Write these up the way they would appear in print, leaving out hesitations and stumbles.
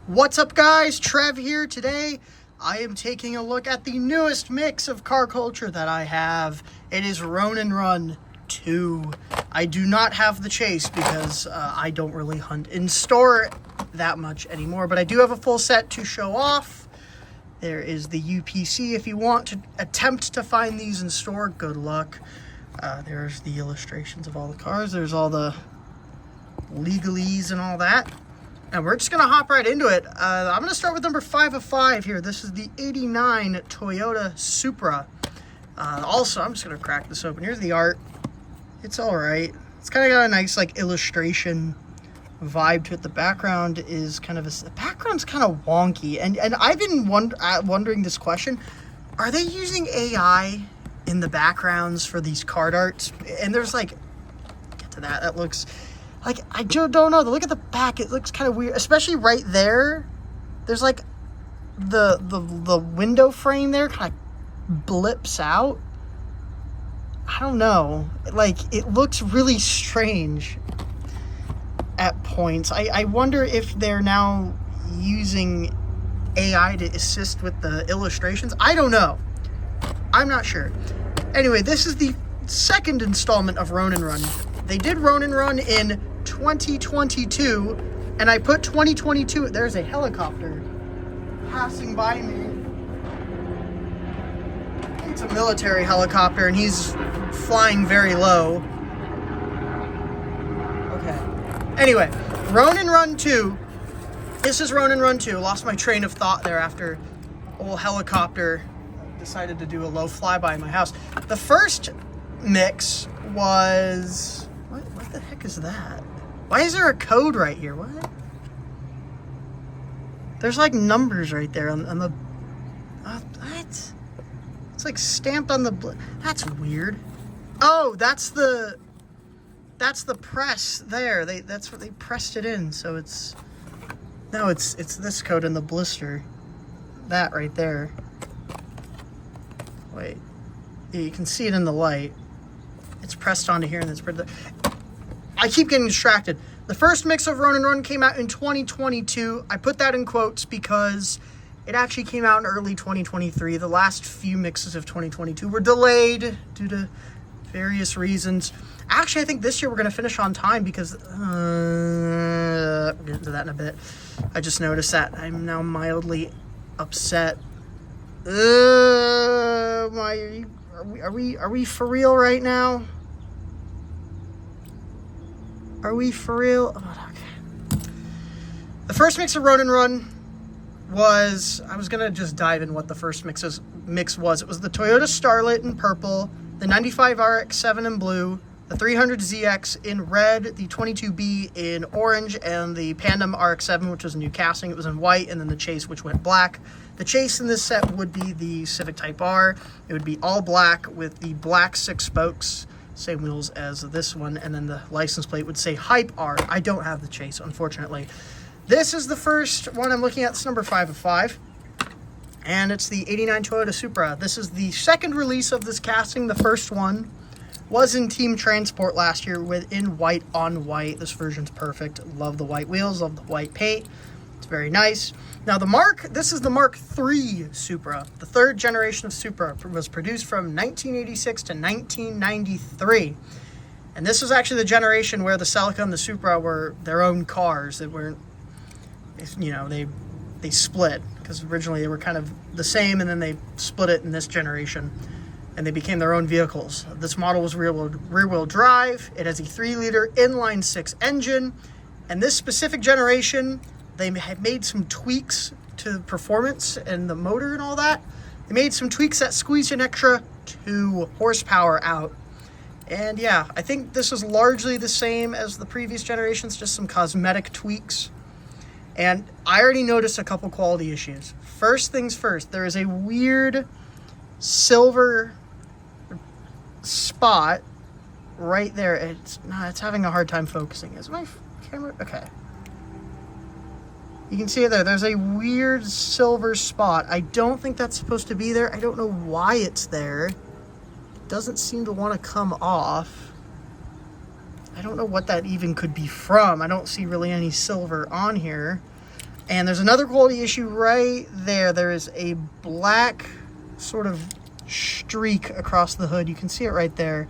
What's up, guys? Trev here. Today I am taking a look at the newest mix of car culture that I have. It is Ronin Run 2. I do not have the Chase because I don't really hunt in store that much anymore, but I do have a full set to show off. There is the UPC. If you want to attempt to find these in store, good luck. There's the illustrations of all the cars. There's all the legalese and all that. And we're just going to hop right into it. I'm going to start with number 5 of 5 here. This is the 89 Toyota Supra. Also, I'm just going to crack this open. Here's the art. It's all right. It's kind of got a nice like illustration vibe to it. The background is kind of the background's kind of wonky. And I've been wondering this question. Are they using AI in the backgrounds for these card arts? And there's like, get to that. That looks... like, I don't know. Look at the back. It looks kind of weird. Especially right there. There's like the window frame there kind of blips out. I don't know. Like, it looks really strange at points. I wonder if they're now using AI to assist with the illustrations. I don't know. I'm not sure. Anyway, this is the second installment of Ronin Run. They did Ronin Run in 2022, and I put 2022. There's a helicopter passing by me. It's a military helicopter, and he's flying very low. Okay. Anyway, Ronin Run 2. This is Ronin Run 2. Lost my train of thought there after old helicopter decided to do a low flyby in my house. The first mix was... What the heck is that? Why is there a code right here? What? There's like numbers right there on the... what? It's like stamped on the... That's weird. Oh, that's the press there. That's what they pressed it in. So it's... No, it's this code in the blister. That right there. Wait. Yeah, you can see it in the light. It's pressed onto here and it's printed. I keep getting distracted. The first mix of Ronin Run came out in 2022. I put that in quotes because it actually came out in early 2023. The last few mixes of 2022 were delayed due to various reasons. Actually, I think this year we're going to finish on time because... we'll get into that in a bit. I just noticed that. I'm now mildly upset. Are we for real right now? Are we for real? Oh, okay. The first mix of Ronin Run was... I was going to just dive in what the first mix was. It was the Toyota Starlet in purple, the 95 RX3 in blue, the 300ZX in red, the 22B in orange, and the Pandem RX7, which was a new casting. It was in white, and then the Chase, which went black. The Chase in this set would be the Civic Type R. It would be all black with the black 6 spokes, same wheels as this one, and then the license plate would say Hype R. I don't have the Chase, unfortunately. This is the first one I'm looking at. It's number 5 of 5, and it's the 89 Toyota Supra. This is the second release of this casting. The first one was in Team Transport last year in white on white. This version's perfect. Love the white wheels, love the white paint. It's very nice. Now this is the Mark III Supra. The third generation of Supra was produced from 1986 to 1993. And this was actually the generation where the Celica and the Supra were their own cars. They weren't, you know, they split. Because originally they were kind of the same, and then they split it in this generation. And they became their own vehicles. This model was rear-wheel drive. It has a 3-liter inline-6 engine. And this specific generation... they had made some tweaks to performance and the motor and all that. They made some tweaks that squeezed an extra 2 horsepower out. And yeah, I think this is largely the same as the previous generations, just some cosmetic tweaks. And I already noticed a couple quality issues. First things first, there is a weird silver spot right there. It's having a hard time focusing. Is my camera? Okay. You can see it there. There's a weird silver spot. I don't think that's supposed to be there. I don't know why it's there. It doesn't seem to want to come off. I don't know what that even could be from. I don't see really any silver on here. And there's another quality issue right there. There is a black sort of streak across the hood. You can see it right there.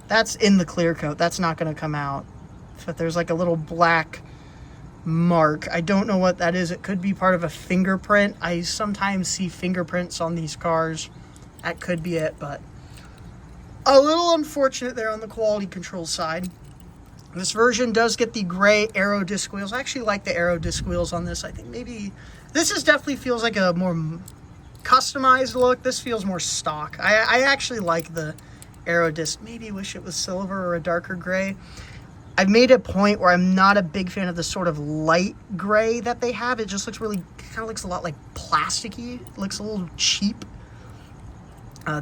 That's in the clear coat. That's not going to come out. But there's like a little black mark. I don't know what that is. It could be part of a fingerprint. I sometimes see fingerprints on these cars. That could be it, but a little unfortunate there on the quality control side. This version does get the gray aero disc wheels. I actually like the aero disc wheels on this. I think maybe this definitely feels like a more customized look. This feels more stock. I actually like the aero disc. Maybe wish it was silver or a darker gray. I've made a point where I'm not a big fan of the sort of light gray that they have. It just looks really, kind of looks a lot like plasticky. It looks a little cheap.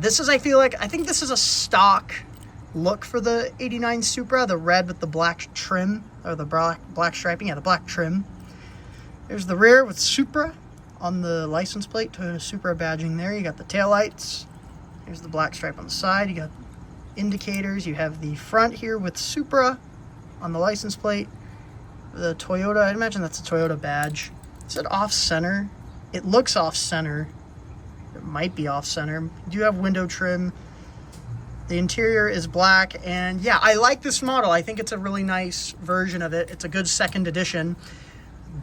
This is, I think this is a stock look for the 89 Supra, the red with the black trim, or the black striping. Yeah, the black trim. There's the rear with Supra on the license plate, Toyota Supra badging there. You got the taillights. Here's the black stripe on the side. You got indicators. You have the front here with Supra on the license plate. The Toyota, I'd imagine that's a Toyota badge. Is it off-center? It looks off-center. It might be off-center. You do have window trim. The interior is black, and yeah, I like this model. I think it's a really nice version of it. It's a good second edition.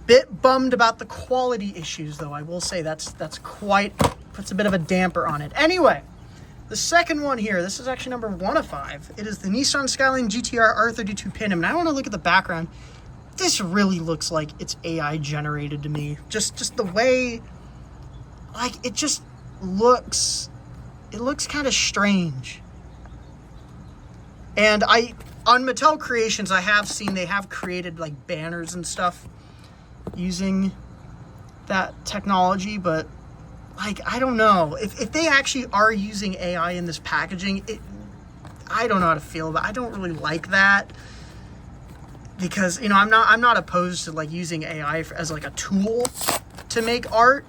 Bit bummed about the quality issues, though. I will say that's puts a bit of a damper on it. Anyway, the second one here, this is actually number 1 of 5. It is the Nissan Skyline GTR R32 Phantom. And I want to look at the background. This really looks like it's AI generated to me. Just the way, like, it just looks, it looks kind of strange. And on Mattel Creations, I have seen they have created like banners and stuff using that technology, but like, I don't know if they actually are using AI in this packaging. I don't know how to feel about it. I don't really like that, because, you know, I'm not opposed to like using AI as like a tool to make art,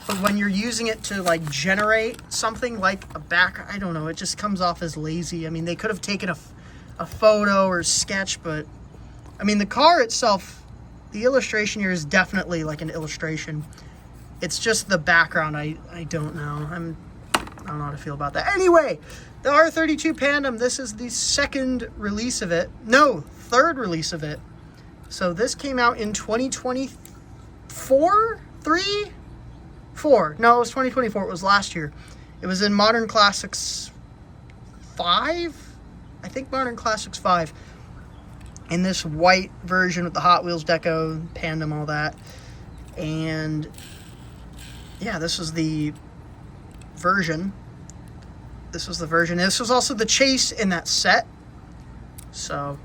but when you're using it to like generate something like a back, I don't know, it just comes off as lazy. I mean, they could have taken a photo or sketch, but I mean, the car itself, the illustration here is definitely like an illustration. It's just the background. I don't know. I don't know how to feel about that. Anyway, the R32 Phantom, this is the second release of it. No, third release of it. So this came out in 2024? 3? 4. No, it was 2024. It was last year. It was in Modern Classics 5? I think Modern Classics 5. In this white version with the Hot Wheels deco, Pandem, all that. And yeah, this was the version. This was the version. This was also the chase in that set. So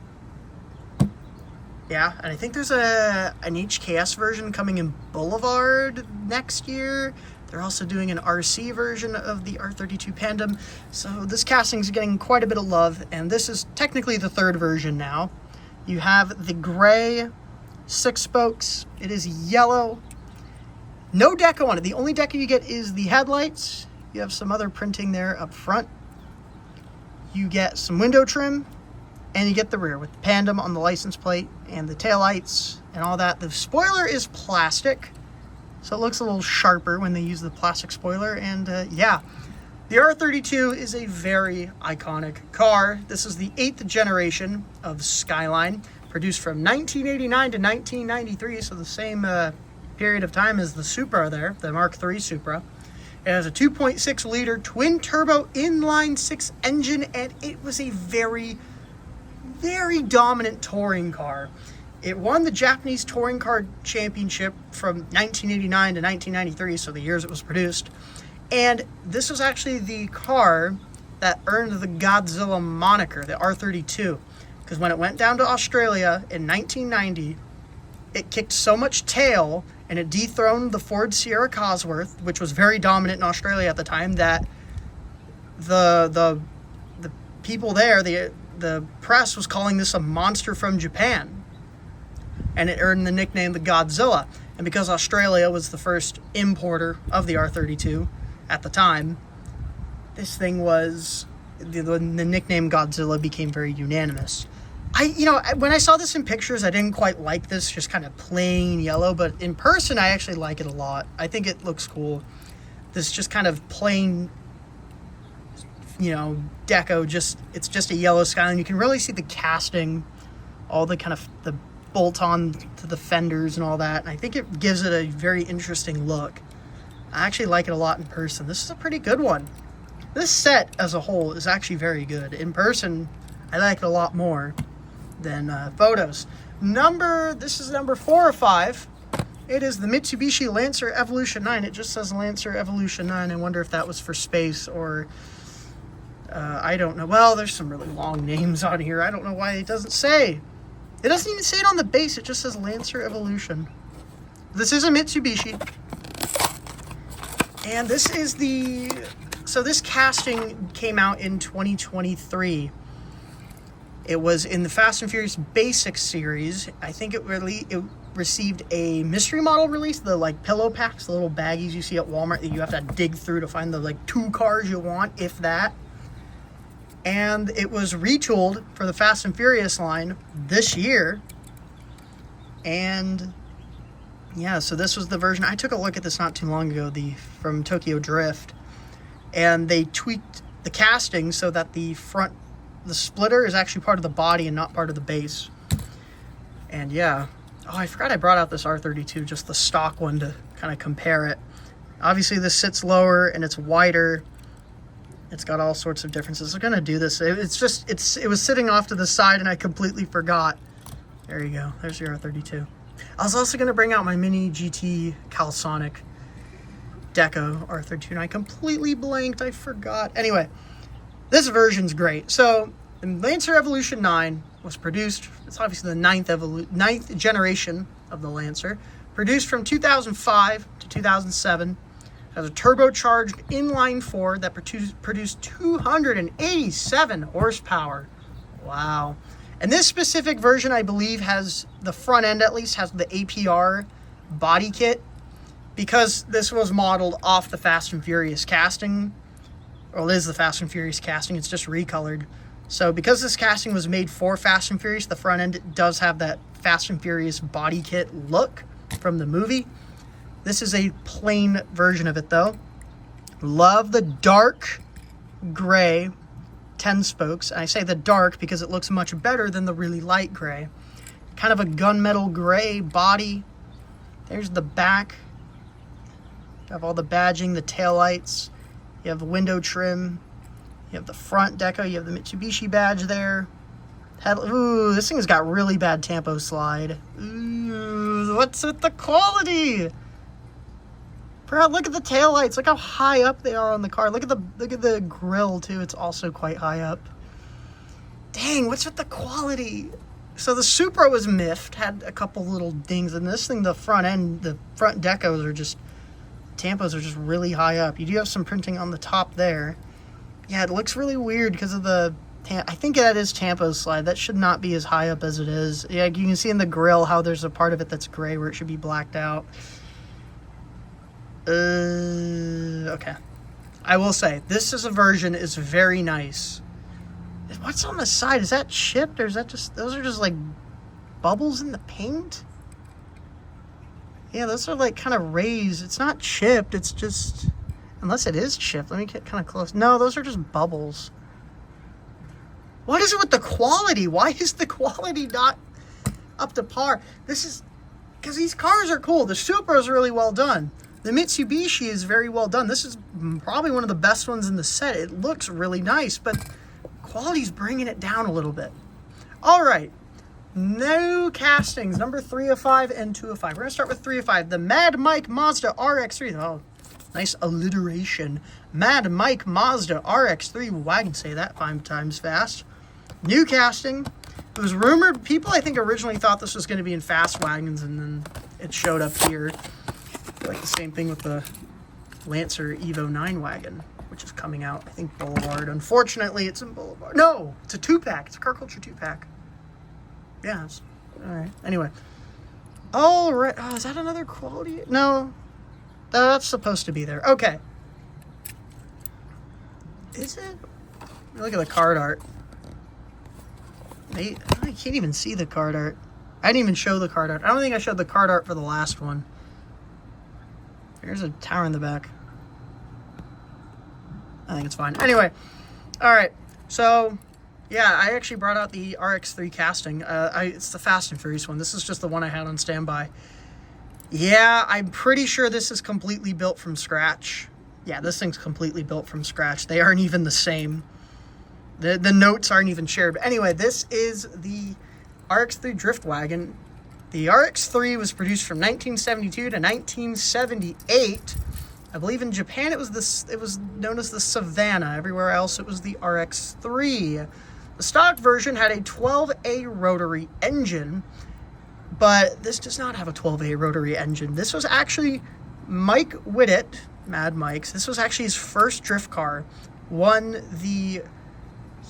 yeah, and I think there's an HKS version coming in Boulevard next year. They're also doing an RC version of the R32 Pandem. So this casting is getting quite a bit of love, and this is technically the third version now. You have the gray 6 spokes. It is yellow. No deco on it. The only deco you get is the headlights. You have some other printing there up front. You get some window trim, and you get the rear with the Pandem on the license plate and the taillights and all that. The spoiler is plastic, so it looks a little sharper when they use the plastic spoiler. And yeah, the R32 is a very iconic car. This is the 8th generation of Skyline, produced from 1989 to 1993, so the same period of time as the Supra there, the Mark III Supra. It has a 2.6 liter twin turbo inline 6 engine, and it was a very, very dominant touring car. It won the Japanese Touring Car Championship from 1989 to 1993, so the years it was produced. And this was actually the car that earned the Godzilla moniker, the R32, because when it went down to Australia in 1990, it kicked so much tail and it dethroned the Ford Sierra Cosworth, which was very dominant in Australia at the time, that the people there, the press was calling this a monster from Japan, and it earned the nickname the Godzilla. And because Australia was the first importer of the R32 at the time, this thing was, the nickname Godzilla became very unanimous. When I saw this in pictures, I didn't quite like this, just kind of plain yellow, but in person, I actually like it a lot. I think it looks cool. This just kind of plain, deco, it's just a yellow Skyline. You can really see the casting, all the kind of the bolt-on to the fenders and all that. And I think it gives it a very interesting look. I actually like it a lot in person. This is a pretty good one. This set as a whole is actually very good. In person, I like it a lot more than photos. This is number 4 or 5. It is the Mitsubishi Lancer Evolution 9. It just says Lancer Evolution 9. I wonder if that was for space or I don't know. Well, there's some really long names on here. I don't know why it doesn't say. It doesn't even say it on the base. It just says Lancer Evolution. This is a Mitsubishi. And this is so this casting came out in 2023. It was in the Fast and Furious Basic series. I think it received a mystery model release, the pillow packs, the little baggies you see at Walmart that you have to dig through to find the 2 cars you want, if that. And it was retooled for the Fast and Furious line this year. And yeah, so this was the version. I took a look at this not too long ago, from Tokyo Drift. And they tweaked the casting so that the splitter is actually part of the body and not part of the base. And yeah. Oh, I forgot I brought out this R32, just the stock one, to kind of compare it. Obviously, this sits lower and it's wider. It's got all sorts of differences. We're going to do this. It was sitting off to the side and I completely forgot. There you go. There's your R32. I was also going to bring out my Mini GT Calisonic Deco R32 and I completely blanked. I forgot. Anyway. This version's great. So, the Lancer Evolution 9 was produced, it's obviously the ninth generation of the Lancer, produced from 2005 to 2007, has a turbocharged inline-4 that produced 287 horsepower. Wow. And this specific version, I believe, has, the front end at least, has the APR body kit, because this was modeled off the Fast and Furious casting. Well, it is the Fast and Furious casting. It's just recolored. So because this casting was made for Fast and Furious, the front end does have that Fast and Furious body kit look from the movie. This is a plain version of it, though. Love the dark gray 10 spokes. And I say the dark because it looks much better than the really light gray. Kind of a gunmetal gray body. There's the back. You have all the badging, the taillights. You have the window trim. You have the front deco. You have the Mitsubishi badge there. Ooh, this thing's got really bad tampo slide. Ooh, what's with the quality? Bro, look at the taillights. Look how high up they are on the car. Look at the grill too. It's also quite high up. Dang, what's with the quality? So the Supra was miffed, had a couple little dings, and this thing, the front decos are just, tampos are just really high up. You do have some printing on the top there. Yeah, it looks really weird because of the, I think that is tampo slide. That should not be as high up as it is. Yeah, you can see in the grill how there's a part of it that's gray where it should be blacked out. Okay. I will say, this is a version is very nice. What's on the side? Is that chipped or is that just, those are just like bubbles in the paint? Yeah, those are like kind of raised. It's not chipped, it's just, unless it is chipped. Let me get kind of close. No, those are just bubbles. What is it with the quality? Why is the quality not up to par? This is, because these cars are cool. The Supra is really well done. The Mitsubishi is very well done. This is probably one of the best ones in the set. It looks really nice, but quality's bringing it down a little bit. All right. No castings. Number 3 of 5 and 2 of 5. We're going to start with 3 of 5. The Mad Mike Mazda RX3. Oh, nice alliteration. Mad Mike Mazda RX3 wagon. Say that 5 times fast. New casting. It was rumored. People, I think, originally thought this was going to be in fast wagons, and then it showed up here. Like the same thing with the Lancer Evo 9 wagon, which is coming out, I think, Boulevard. Unfortunately, it's in Boulevard. No, it's a 2-pack. It's a Car Culture 2-pack. Yeah, it's, all right. Anyway. All right. Oh, is that another quality? No. That's supposed to be there. Okay. Is it? Look at the card art. I can't even see the card art. I didn't even show the card art. I don't think I showed the card art for the last one. There's a tower in the back. I think it's fine. Anyway, all right. So, yeah, I actually brought out the RX3 casting. It's the Fast and Furious one. This is just the one I had on standby. Yeah, I'm pretty sure this is completely built from scratch. Yeah, this thing's completely built from scratch. They aren't even the same. The notes aren't even shared. But anyway, this is the RX3 Drift Wagon. The RX3 was produced from 1972 to 1978. I believe in Japan it was known as the Savannah. Everywhere else it was the RX3. The stock version had a 12A rotary engine, but this does not have a 12A rotary engine. This was actually Mike Whittet, Mad Mike's. This was actually his first drift car.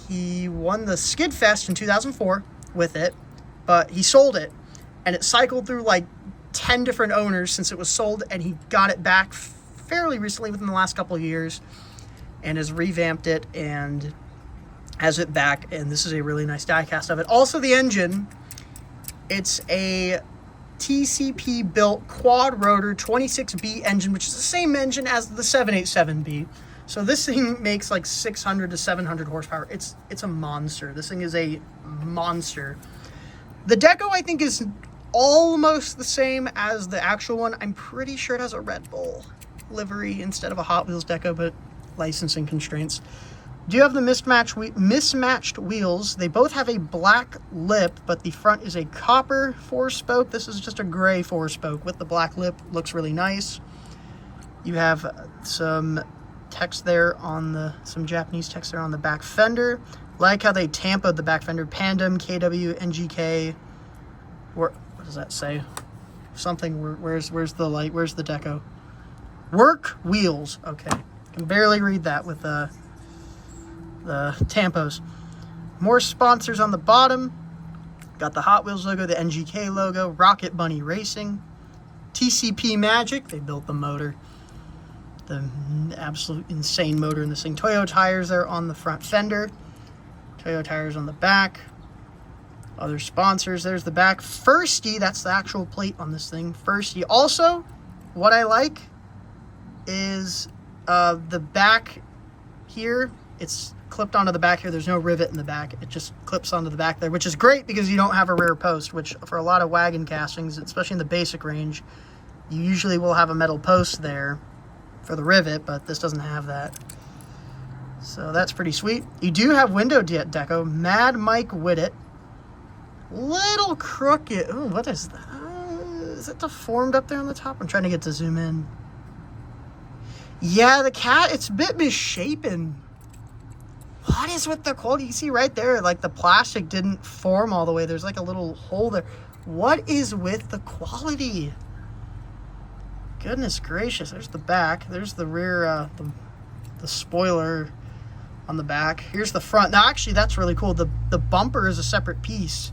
He won the Skid Fest in 2004 with it, but he sold it, and it cycled through like 10 different owners since it was sold, and he got it back fairly recently within the last couple of years and has revamped it and has it back, and this is a really nice diecast of it. Also, the engine, it's a TCP built quad rotor 26B engine, which is the same engine as the 787B. So this thing makes like 600 to 700 horsepower. It's a monster. This thing is a monster. The deco, I think, is almost the same as the actual one. I'm pretty sure it has a Red Bull livery instead of a Hot Wheels deco, but licensing constraints. Do you have the mismatched wheels? They both have a black lip, but the front is a copper 4-spoke. This is just a gray 4-spoke with the black lip. Looks really nice. You have some text there on some Japanese text there on the back fender. Like how they tampaed the back fender. Pandem, KW, NGK. What does that say? Something. Where's the light? Where's the deco? Work wheels. Okay, can barely read that with the tampos. More sponsors on the bottom. Got the Hot Wheels logo, the NGK logo, Rocket Bunny Racing, TCP Magic. They built the motor. The absolute insane motor in this thing. Toyo tires there on the front fender. Toyo tires on the back. Other sponsors. There's the back. Firsty, that's the actual plate on this thing. Firsty. Also, what I like is the back here. It's clipped onto the back here. There's no rivet in the back. It just clips onto the back there, which is great because you don't have a rear post, which for a lot of wagon castings, especially in the basic range, you usually will have a metal post there for the rivet, but this doesn't have that. So that's pretty sweet. You do have window deco. Mad Mike Whittet. Little crooked. Oh, what is that? Is it deformed up there on the top? I'm trying to get to zoom in. Yeah, the cat, it's a bit misshapen. What is with the quality? You see right there, like the plastic didn't form all the way. There's like a little hole there. What is with the quality? Goodness gracious. There's the back. There's the rear, the spoiler on the back. Here's the front. Now, actually, that's really cool. The bumper is a separate piece.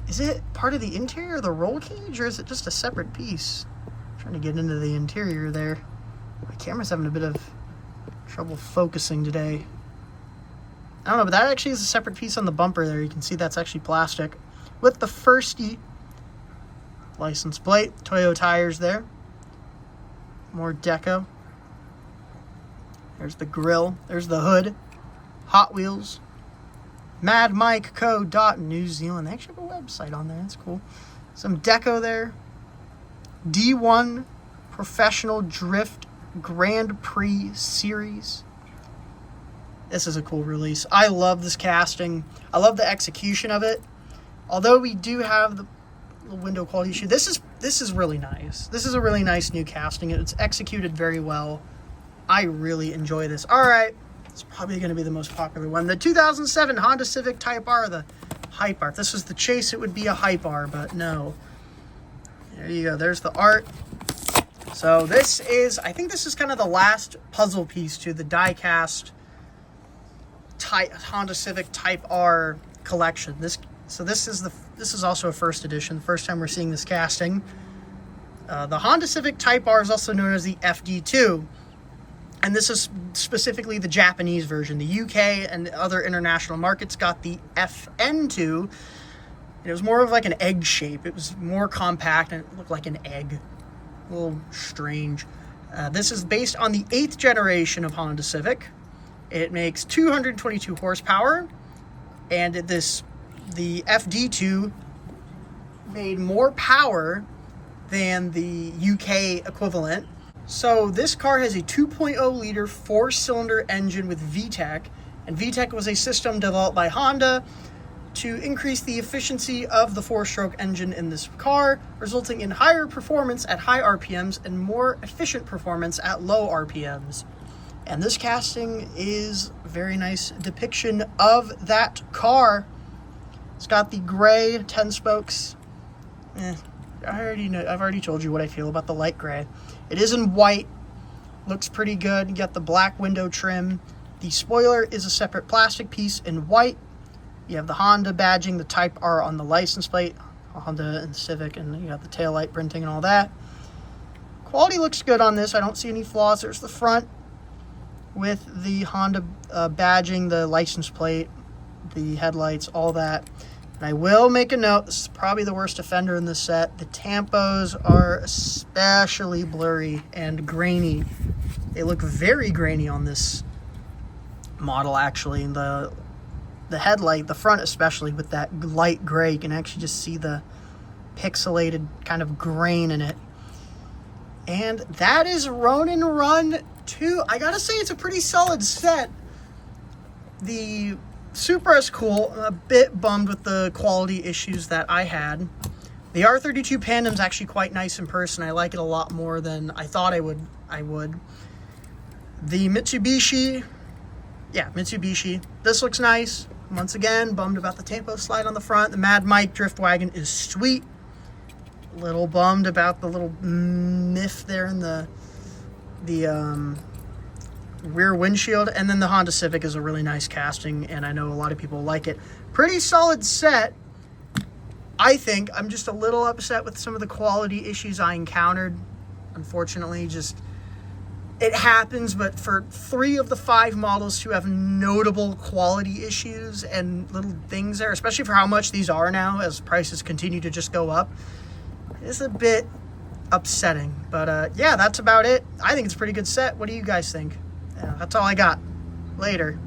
Is it part of the interior of the roll cage, or is it just a separate piece? I'm trying to get into the interior there. My camera's having a bit of trouble focusing today. I don't know, but that actually is a separate piece on the bumper there. You can see that's actually plastic. With the Firsty license plate. Toyo tires there. More deco. There's the grill. There's the hood. Hot Wheels. Mad Mike Co. New Zealand. They actually have a website on there. That's cool. Some deco there. D1 Professional Drift Grand Prix Series. This is a cool release. I love this casting. I love the execution of it. Although we do have the window quality issue, this is really nice. This is a really nice new casting. It's executed very well. I really enjoy this. All right, it's probably going to be the most popular one. The 2007 Honda Civic Type R, the Hype R. If this was the Chase, it would be a Hype R, but no. There you go. There's the art. So this is, I think this is kind of the last puzzle piece to the die-cast Honda Civic Type R collection. This is also a first edition. The first time we're seeing this casting. The Honda Civic Type R is also known as the FD2. And this is specifically the Japanese version. The UK and other international markets got the FN2. It was more of like an egg shape. It was more compact and it looked like an egg. A little strange. This is based on the 8th generation of Honda Civic. It makes 222 horsepower. And the FD2 made more power than the UK equivalent. So this car has a 2.0 liter 4-cylinder engine with VTEC, and VTEC was a system developed by Honda to increase the efficiency of the 4-stroke engine in this car, resulting in higher performance at high RPMs and more efficient performance at low RPMs. And this casting is a very nice depiction of that car. It's got the gray 10 spokes. I've already told you what I feel about the light gray. It is in white. Looks pretty good. You got the black window trim. The spoiler is a separate plastic piece in white. You have the Honda badging, the Type R on the license plate. Honda and Civic, and you got the taillight printing and all that. Quality looks good on this. I don't see any flaws. There's the front with the Honda badging, the license plate, the headlights, all that. And I will make a note, this is probably the worst offender in this set. The tampos are especially blurry and grainy. They look very grainy on this model, actually. The headlight, the front especially, with that light gray, you can actually just see the pixelated kind of grain in it. And that is Ronin Run 2. I gotta say, it's a pretty solid set. The Supra is cool. I'm a bit bummed with the quality issues that I had. The R32 Pandem's actually quite nice in person. I like it a lot more than I thought I would. The Mitsubishi, this looks nice. Once again, bummed about the Tampo slide on the front. The Mad Mike Drift Wagon is sweet. Little bummed about the little miff there in the rear windshield. And then the Honda Civic is a really nice casting, and I know a lot of people like it. Pretty solid set, I think. I'm just a little upset with some of the quality issues I encountered. Unfortunately, it happens, but for 3 of the 5 models to have notable quality issues and little things there, especially for how much these are now as prices continue to just go up, is a bit upsetting. But yeah, that's about it. I think it's a pretty good set. What do you guys think? Yeah, that's all I got. Later.